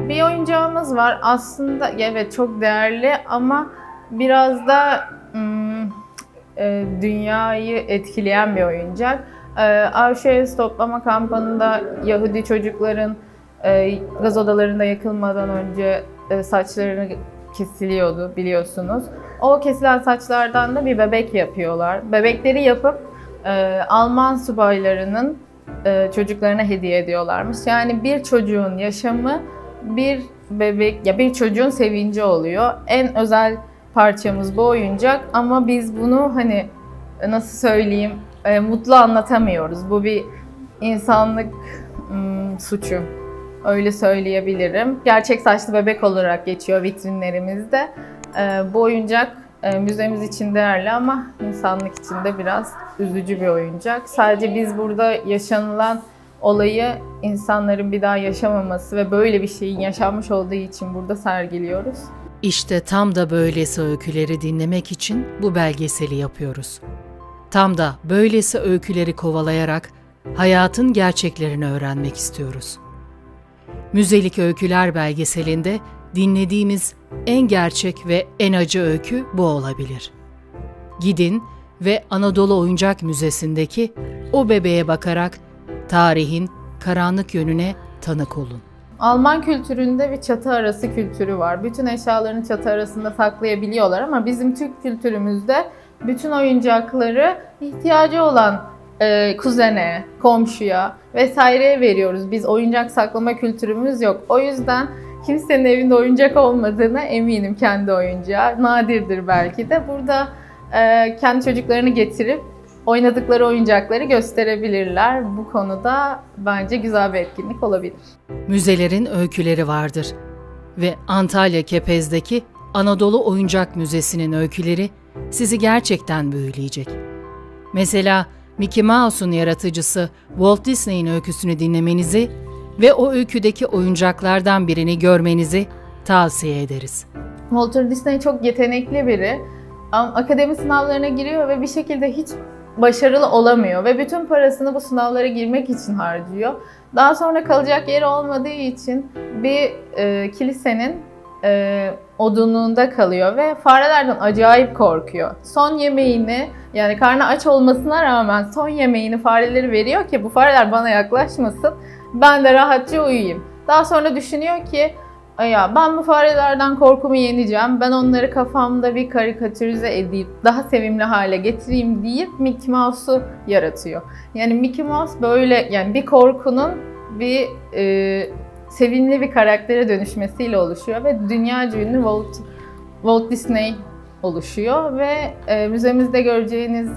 Bir oyuncağımız var. Aslında evet çok değerli ama biraz da dünyayı etkileyen bir oyuncak. Auschwitz toplama kampında Yahudi çocukların gaz odalarında yakılmadan önce saçlarını kesiliyordu biliyorsunuz. O kesilen saçlardan da bir bebek yapıyorlar. Bebekleri yapıp Alman subaylarının çocuklarına hediye ediyorlarmış. Yani bir çocuğun yaşamı bir bebek ya bir çocuğun sevinci oluyor. En özel parçamız bu oyuncak ama biz bunu hani nasıl söyleyeyim mutlu anlatamıyoruz. Bu bir insanlık suçu. Öyle söyleyebilirim. Gerçek saçlı bebek olarak geçiyor vitrinlerimizde. Bu oyuncak müzemiz için değerli ama insanlık için de biraz üzücü bir oyuncak. Sadece biz burada yaşanılan olayı insanların bir daha yaşamaması ve böyle bir şeyin yaşanmış olduğu için burada sergiliyoruz. İşte tam da böylesi öyküleri dinlemek için bu belgeseli yapıyoruz. Tam da böylesi öyküleri kovalayarak hayatın gerçeklerini öğrenmek istiyoruz. Müzelik Öyküler belgeselinde dinlediğimiz en gerçek ve en acı öykü bu olabilir. Gidin ve Anadolu Oyuncak Müzesi'ndeki o bebeğe bakarak tarihin karanlık yönüne tanık olun. Alman kültüründe bir çatı arası kültürü var. Bütün eşyalarını çatı arasında saklayabiliyorlar ama bizim Türk kültürümüzde bütün oyuncakları ihtiyacı olan kuzene, komşuya vesaireye veriyoruz. Biz oyuncak saklama kültürümüz yok. O yüzden kimsenin evinde oyuncak olmadığına eminim kendi oyuncağı. Nadirdir belki de. Burada kendi çocuklarını getirip oynadıkları oyuncakları gösterebilirler. Bu konuda bence güzel bir etkinlik olabilir. Müzelerin öyküleri vardır ve Antalya Kepez'deki Anadolu Oyuncak Müzesi'nin öyküleri sizi gerçekten büyüleyecek. Mesela Mickey Mouse'un yaratıcısı Walt Disney'in öyküsünü dinlemenizi ve o öyküdeki oyuncaklardan birini görmenizi tavsiye ederiz. Walt Disney çok yetenekli biri. Akademi sınavlarına giriyor ve bir şekilde hiç başarılı olamıyor ve bütün parasını bu sınavlara girmek için harcıyor. Daha sonra kalacak yeri olmadığı için bir kilisenin odunluğunda kalıyor ve farelerden acayip korkuyor. Son yemeğini, yani karnı aç olmasına rağmen son yemeğini fareleri veriyor ki bu fareler bana yaklaşmasın, ben de rahatça uyuyayım. Daha sonra düşünüyor ki ya ben bu farelerden korkumu yeneceğim, ben onları kafamda bir karikatürize edip daha sevimli hale getireyim deyip Mickey Mouse'u yaratıyor. Yani Mickey Mouse böyle yani bir korkunun bir sevimli bir karaktere dönüşmesiyle oluşuyor ve dünyaca ünlü Walt Disney oluşuyor ve müzemizde göreceğiniz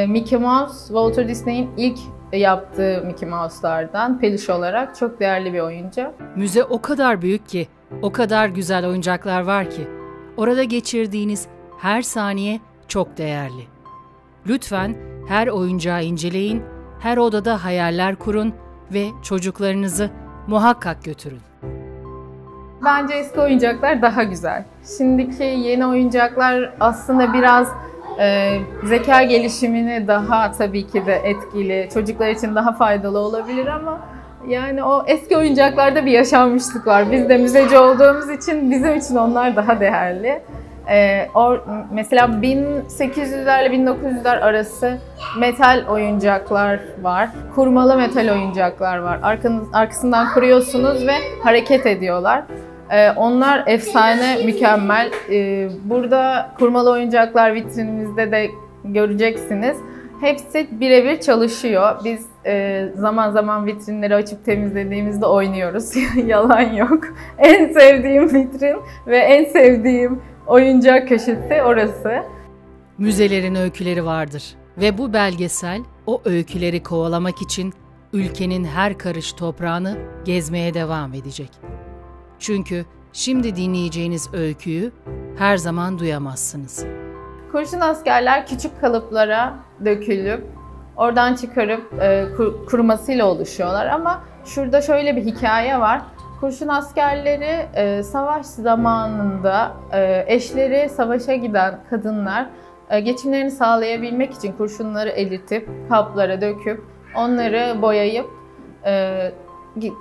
Mickey Mouse, Walt Disney'in ilk yaptığı Mickey Mouse'lardan peluş olarak çok değerli bir oyuncak. Müze o kadar büyük ki, o kadar güzel oyuncaklar var ki, orada geçirdiğiniz her saniye çok değerli. Lütfen her oyuncağı inceleyin, her odada hayaller kurun ve çocuklarınızı muhakkak götürün. Bence eski oyuncaklar daha güzel. Şimdiki yeni oyuncaklar aslında biraz zeka gelişimini daha tabii ki de etkili, çocuklar için daha faydalı olabilir ama yani o eski oyuncaklarda bir yaşanmışlık var. Biz de müzeci olduğumuz için bizim için onlar daha değerli. Mesela 1800'lerle 1900'ler arası metal oyuncaklar var. Kurmalı metal oyuncaklar var. Arkasından kuruyorsunuz ve hareket ediyorlar. Onlar efsane, mükemmel. Burada kurmalı oyuncaklar vitrinimizde de göreceksiniz. Hepsi birebir çalışıyor. Biz zaman zaman vitrinleri açıp temizlediğimizde oynuyoruz. Yalan yok. En sevdiğim vitrin ve en sevdiğim oyuncak köşesi orası. Müzelerin öyküleri vardır ve bu belgesel o öyküleri kovalamak için ülkenin her karış toprağını gezmeye devam edecek. Çünkü şimdi dinleyeceğiniz öyküyü her zaman duyamazsınız. Kurşun askerler küçük kalıplara dökülüp oradan çıkarıp kurumasıyla oluşuyorlar ama şurada şöyle bir hikaye var. Kurşun askerleri savaş zamanında eşleri savaşa giden kadınlar geçimlerini sağlayabilmek için kurşunları eritip kaplara döküp onları boyayıp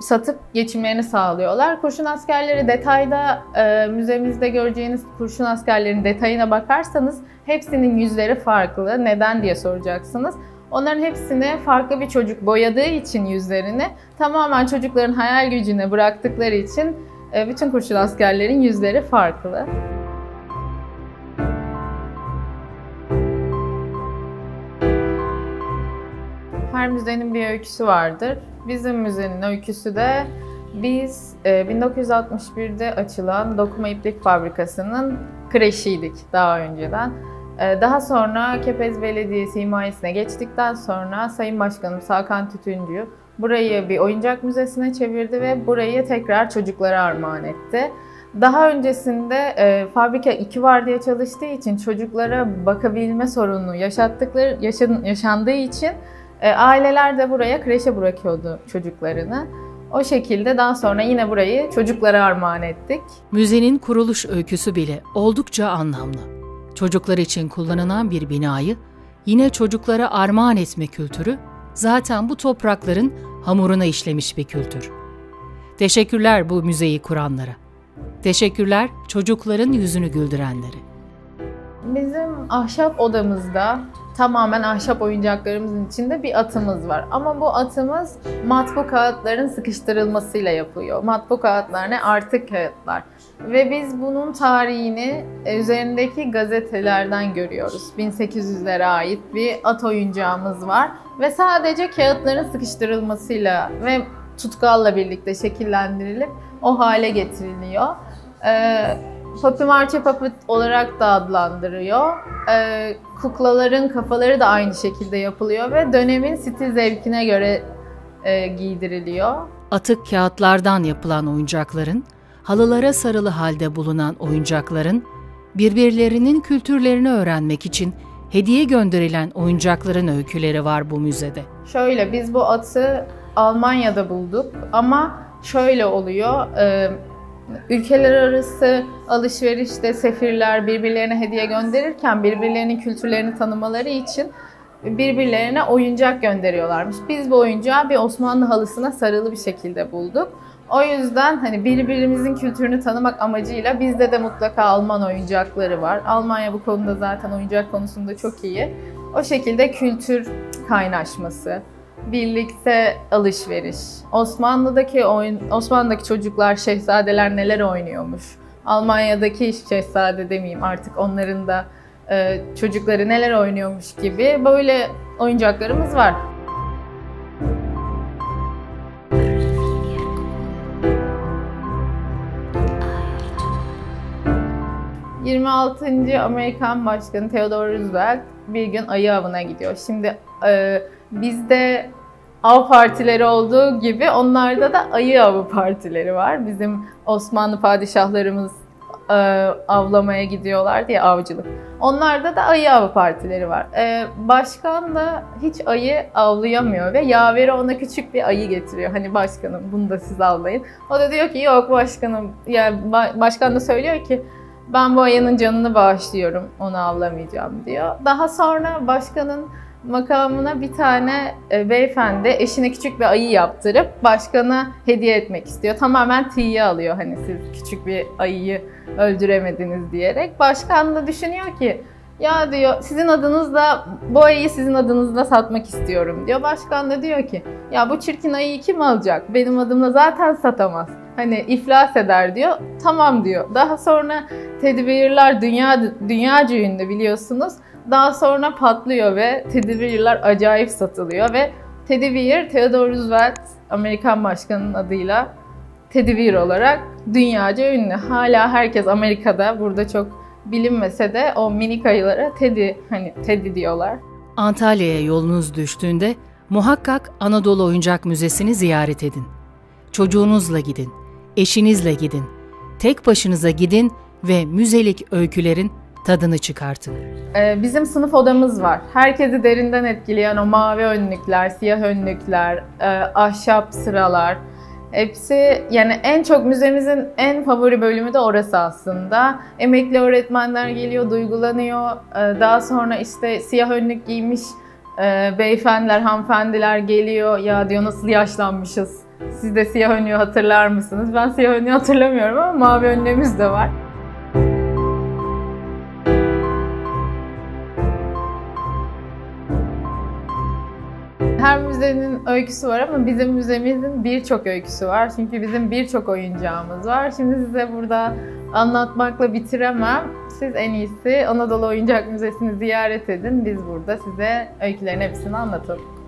satıp geçimlerini sağlıyorlar. Kurşun askerleri detayda müzemizde göreceğiniz kurşun askerlerin detayına bakarsanız hepsinin yüzleri farklı. Neden diye soracaksınız. Onların hepsini farklı bir çocuk boyadığı için yüzlerini tamamen çocukların hayal gücüne bıraktıkları için bütün kurşun askerlerin yüzleri farklı. Her müzenin bir öyküsü vardır. Bizim müzenin öyküsü de biz 1961'de açılan dokuma iplik fabrikasının kreşiydik daha önceden. Daha sonra Kepez Belediyesi himayesine geçtikten sonra Sayın Başkanım Hakan Tütüncü burayı bir oyuncak müzesine çevirdi ve burayı tekrar çocuklara armağan etti. Daha öncesinde fabrika 2 vardiya çalıştığı için çocuklara bakabilme sorunu yaşandığı için aileler de buraya kreşe bırakıyordu çocuklarını. O şekilde daha sonra yine burayı çocuklara armağan ettik. Müzenin kuruluş öyküsü bile oldukça anlamlı. Çocuklar için kullanılan bir binayı yine çocuklara armağan etme kültürü zaten bu toprakların hamuruna işlemiş bir kültür. Teşekkürler bu müzeyi kuranlara. Teşekkürler çocukların yüzünü güldürenlere. Bizim ahşap odamızda tamamen ahşap oyuncaklarımızın içinde bir atımız var. Ama bu atımız matbu kağıtların sıkıştırılmasıyla yapılıyor. Matbu kağıtlar ne? Artık kağıtlar. Ve biz bunun tarihini üzerindeki gazetelerden görüyoruz. 1800'lere ait bir at oyuncağımız var. Ve sadece kağıtların sıkıştırılmasıyla ve tutkalla birlikte şekillendirilip o hale getiriliyor. Puppy Marche Puppet olarak da adlandırıyor. Kuklaların kafaları da aynı şekilde yapılıyor ve dönemin stil zevkine göre giydiriliyor. Atık kağıtlardan yapılan oyuncakların, halılara sarılı halde bulunan oyuncakların, birbirlerinin kültürlerini öğrenmek için hediye gönderilen oyuncakların öyküleri var bu müzede. Şöyle, biz bu atı Almanya'da bulduk ama şöyle oluyor. Ülkeler arası alışverişte sefirler birbirlerine hediye gönderirken birbirlerinin kültürlerini tanımaları için birbirlerine oyuncak gönderiyorlarmış. Biz bu oyuncağı bir Osmanlı halısına sarılı bir şekilde bulduk. O yüzden hani birbirimizin kültürünü tanımak amacıyla bizde de mutlaka Alman oyuncakları var. Almanya bu konuda zaten oyuncak konusunda çok iyi. O şekilde kültür kaynaşması, birlikte alışveriş. Osmanlı'daki çocuklar, şehzadeler neler oynuyormuş. Almanya'daki şehzade demeyeyim artık, onların da çocukları neler oynuyormuş gibi böyle oyuncaklarımız var. ...26. Amerikan Başkanı Theodore Roosevelt bir gün ayı avına gidiyor. Şimdi bizde av partileri olduğu gibi onlarda da ayı avı partileri var. Bizim Osmanlı padişahlarımız avlamaya gidiyorlardı ya, avcılık. Onlarda da ayı avı partileri var. Başkan da hiç ayı avlayamıyor ve yaveri ona küçük bir ayı getiriyor. Hani başkanım bunu da siz avlayın. O da diyor ki yok başkanım. Yani başkan da söylüyor ki ben bu ayının canını bağışlıyorum, onu avlamayacağım diyor. Daha sonra başkanın makamına bir tane beyefendi eşine küçük bir ayı yaptırıp başkana hediye etmek istiyor. Tamamen tiye alıyor, hani siz küçük bir ayıyı öldüremediniz diyerek. Başkan da düşünüyor ki ya diyor sizin adınızla bu ayıyı sizin adınızla satmak istiyorum diyor. Başkan da diyor ki ya bu çirkin ayıyı kim alacak? Benim adımla zaten satamaz. Hani iflas eder diyor. Tamam diyor. Daha sonra teddy bear'lar dünyaca ünlü biliyorsunuz. Daha sonra patlıyor ve teddy bear'lar acayip satılıyor ve teddy bear Theodore Roosevelt Amerikan başkanının adıyla teddy bear olarak dünyaca ünlü. Hala herkes Amerika'da, burada çok bilinmese de o minik ayılara Teddy diyorlar. Antalya'ya yolunuz düştüğünde muhakkak Anadolu Oyuncak Müzesi'ni ziyaret edin. Çocuğunuzla gidin, eşinizle gidin, tek başınıza gidin ve müzelik öykülerin tadını çıkartın. Bizim sınıf odamız var. Herkesi derinden etkileyen o mavi önlükler, siyah önlükler, ahşap sıralar. Hepsi, yani en çok müzemizin en favori bölümü de orası aslında. Emekli öğretmenler geliyor, duygulanıyor. Daha sonra işte siyah önlük giymiş beyefendiler, hanımefendiler geliyor. Ya diyor nasıl yaşlanmışız. Siz de siyah önlüğü hatırlar mısınız? Ben siyah önlüğü hatırlamıyorum ama mavi önlüğümüz de var. Her müzenin öyküsü var ama bizim müzemizin birçok öyküsü var. Çünkü bizim birçok oyuncağımız var. Şimdi size burada anlatmakla bitiremem. Siz en iyisi Anadolu Oyuncak Müzesi'ni ziyaret edin. Biz burada size öykülerin hepsini anlatalım.